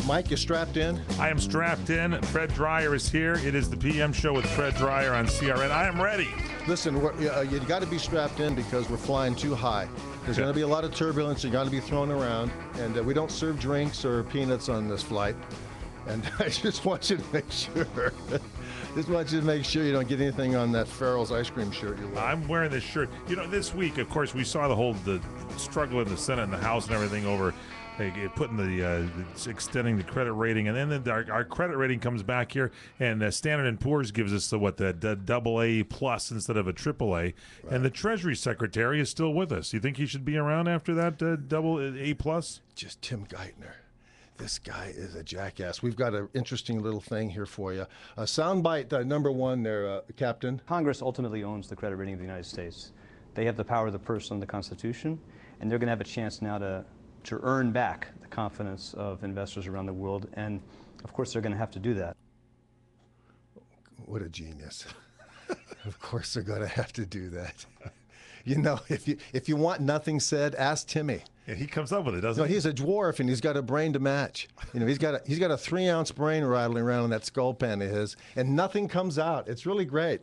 Mike, you strapped in? I am strapped in. Fred Dreyer is here. It is the PM show with Fred Dreyer on CRN. I am ready. Listen, you got to be strapped in because we're flying too high. There's going to be a lot of turbulence. You're going to be thrown around. And we don't serve drinks or peanuts on this flight. And I just want you to make sure. You don't get anything on that Farrell's ice cream shirt you're wearing. I'm wearing this shirt. You know, this week, of course, we saw the struggle in the Senate and the House and everything over putting extending the credit rating, and then our credit rating comes back here, and Standard & Poor's gives us the AA plus instead of a AAA, right. And the Treasury Secretary is still with us. You think he should be around after that AA plus? Just Tim Geithner. This guy is a jackass. We've got an interesting little thing here for you. Soundbite number one there, Captain. Congress ultimately owns the credit rating of the United States. They have the power of the purse and the Constitution, and they're going to have a chance now to earn back the confidence of investors around the world, and of course they're going to have to do that. What a genius. Of course they're going to have to do that. You know, if you want nothing said, ask Timmy. Yeah, he comes up with it, doesn't he? He's a dwarf, and he's got a brain to match. You know, he's got a 3-ounce brain rattling around in that skull pen of his, and nothing comes out. It's really great.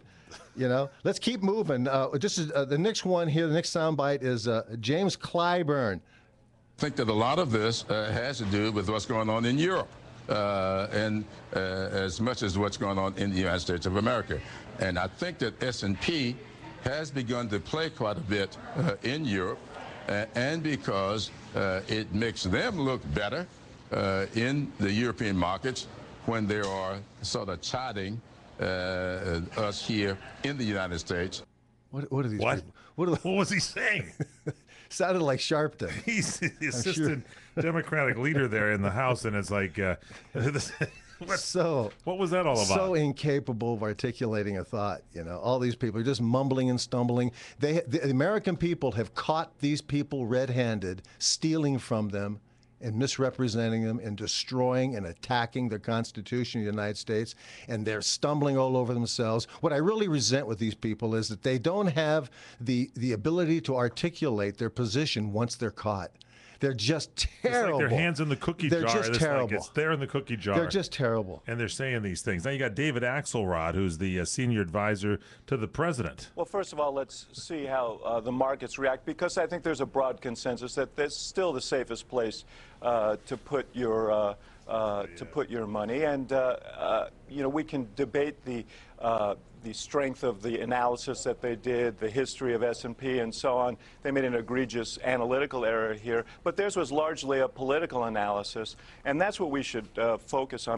You know, let's keep moving. This is the next one here. The next soundbite is James Clyburn. I think that a lot of this has to do with what's going on in Europe, and as much as what's going on in the United States of America. And I think that S&P has begun to play quite a bit in Europe, and because it makes them look better in the European markets when they are sort of chiding us here in the United States. What are these what? people? What was he saying? Sounded like Sharpton. He's the assistant Democratic leader there in the House, and it's like, what was that all about? So incapable of articulating a thought. You know, all these people are just mumbling and stumbling. The American people have caught these people red-handed, stealing from them and misrepresenting them and destroying and attacking the Constitution of the United States, and they're stumbling all over themselves. What I really resent with these people is that they don't have the ability to articulate their position once they're caught. They're just terrible. It's like their hands in the cookie jar. They're just terrible. Like it's there in the cookie jar. They're just terrible. And they're saying these things. Now you got David Axelrod, who's the senior advisor to the president. Well, first of all, let's see how the markets react, because I think there's a broad consensus that that's still the safest place to put your money. And you know, we can debate the strength of the analysis that they did, the history of S&P and so on. They made an egregious analytical error here, but theirs was largely a political analysis, and that's what we should focus on.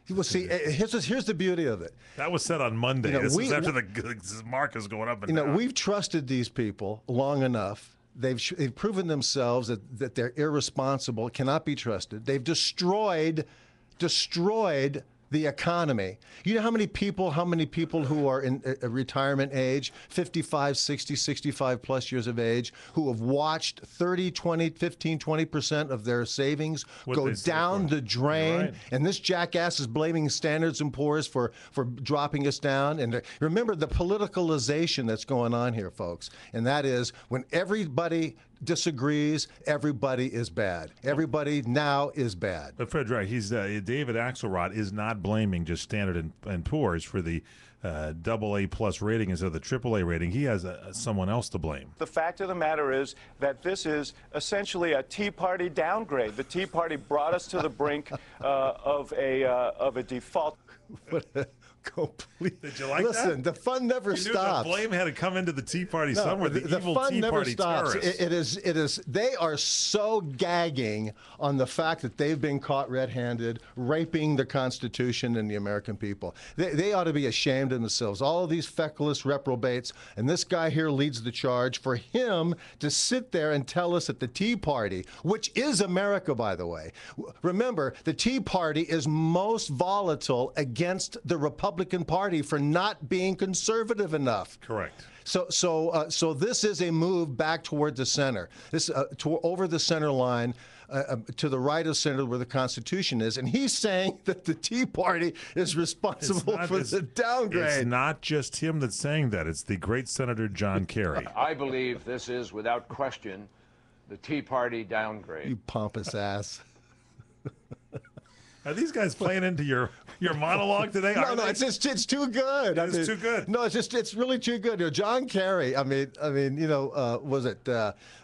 Well, see, here's the beauty of it. That was said on Monday. You know, this is after the market is going up and down. We've trusted these people long enough. They've proven themselves that they're irresponsible, cannot be trusted. They've destroyed the economy. You know how many people who are in a retirement age, 55, 60, 65 plus years of age, who have watched 30, 20, 15, 20% of their savings go down the drain, right. And this jackass is blaming Standard & Poor's for dropping us down. And remember the politicalization that's going on here, folks, and that is when everybody disagrees, everybody is bad. Everybody now is bad. But Fred Dreyer, David Axelrod is not blaming just Standard & Poor's for the AA plus rating instead of the AAA rating. He has someone else to blame. The fact of the matter is that this is essentially a Tea Party downgrade. The Tea Party brought us to the brink of a default. Complete. Did you like Listen, that? The fun never stops. The blame had to come into the Tea Party somewhere. The evil fun Tea never Party stops. terrorists. It is. They are so gagging on the fact that they've been caught red-handed, raping the Constitution and the American people. They ought to be ashamed of themselves. All of these feckless reprobates, and this guy here leads the charge. For him to sit there and tell us that the Tea Party, which is America, by the way, remember the Tea Party is most volatile against the Republican Party for not being conservative enough. Correct. So this is a move back toward the center. This over the center line, to the right of center where the Constitution is, and he's saying that the Tea Party is responsible for the downgrade. It's not just him that's saying that. It's the great Senator John Kerry. I believe this is, without question, the Tea Party downgrade. You pompous ass. Are these guys playing into your monologue today? No, it's too good. It's too good. No, it's really too good. You know, John Kerry. I mean, was it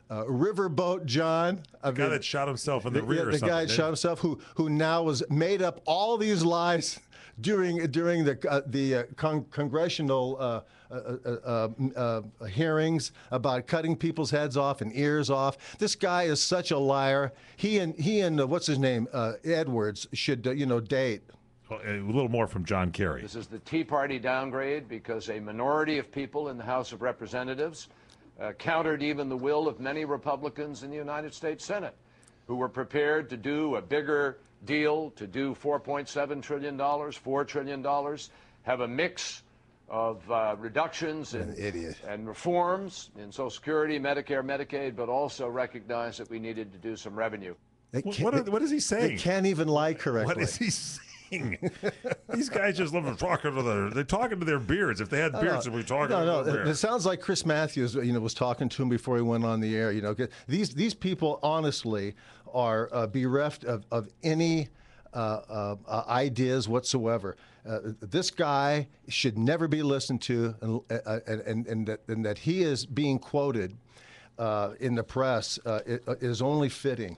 Riverboat John? The guy that shot himself in the rear. The guy that shot himself, who now was made up all these lies during the congressional hearings about cutting people's heads off and ears off. This guy is such a liar. He and what's his name, Edwards, should date. A little more from John Kerry. This is the Tea Party downgrade because a minority of people in the House of Representatives countered even the will of many Republicans in the United States Senate, who were prepared to do a bigger deal, to do $4.7 trillion, $4 trillion, have a mix of reductions and reforms in Social Security, Medicare, Medicaid, but also recognize that we needed to do some revenue. What is he saying? They can't even lie correctly. What is he saying? These guys just love talking they're talking to their beards. If they had beards, they'd be talking to their beards. It sounds like Chris Matthews, was talking to him before he went on the air. These people honestly are bereft of any ideas whatsoever. This guy should never be listened to, and that he is being quoted in the press is only fitting.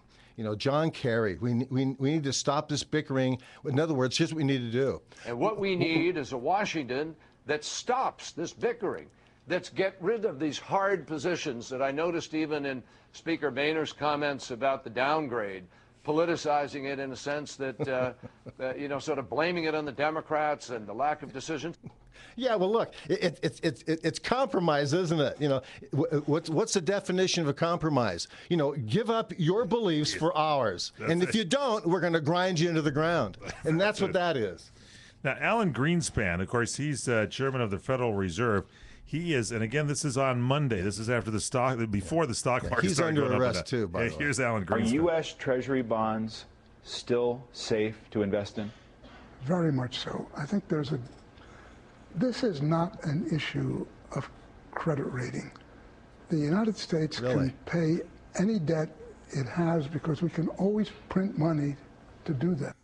John Kerry, we need to stop this bickering. In other words, here's what we need to do. And what we need is a Washington that stops this bickering, that's get rid of these hard positions that I noticed even in Speaker Boehner's comments about the downgrade, politicizing it in a sense that, sort of blaming it on the Democrats and the lack of decision. Yeah, well, look, it's compromise, isn't it? What's the definition of a compromise? Give up your beliefs for ours. And if you don't, we're going to grind you into the ground. And that's what that is. Now, Alan Greenspan, of course, he's chairman of the Federal Reserve. He is, and again, this is on Monday. This is after before the stock market he's started under going arrest up. too, by the way. Here's Alan Greenspan. Are U.S. Treasury bonds still safe to invest in? Very much so. I think this is not an issue of credit rating. The United States can pay any debt it has because we can always print money to do that.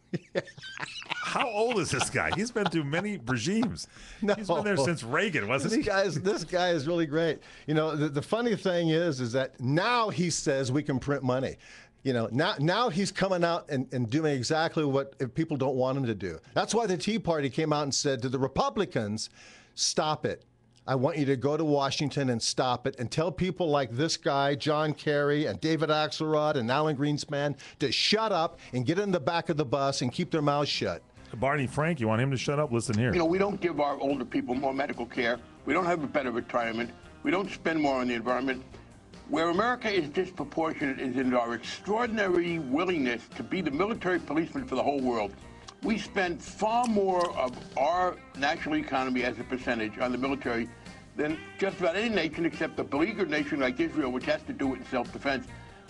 How old is this guy? He's been through many regimes. No. He's been there since Reagan, wasn't he? This guy is really great. The funny thing is that now he says we can print money. Now he's coming out and doing exactly what people don't want him to do. That's why the Tea Party came out and said to the Republicans, stop it. I want you to go to Washington and stop it and tell people like this guy, John Kerry, and David Axelrod and Alan Greenspan to shut up and get in the back of the bus and keep their mouths shut. Barney Frank, you want him to shut up? Listen here. We don't give our older people more medical care. We don't have a better retirement. We don't spend more on the environment. Where America is disproportionate is in our extraordinary willingness to be the military policeman for the whole world. We spend far more of our national economy as a percentage on the military than just about any nation except a beleaguered nation like Israel, which has to do it in self-defense.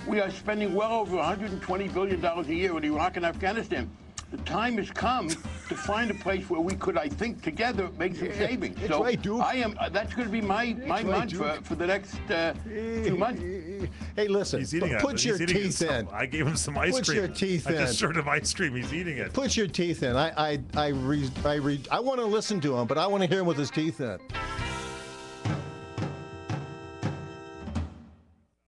We are spending well over $120 billion a year in Iraq and Afghanistan. The time has come to find a place where we could, I think, together make some savings. So right, Duke. That's going to be my mantra for the next 2 months. Hey, listen, put your teeth in. I gave him some ice cream. Put your teeth in. I just served him ice cream. He's eating it. Put your teeth in. I want to listen to him, but I want to hear him with his teeth in.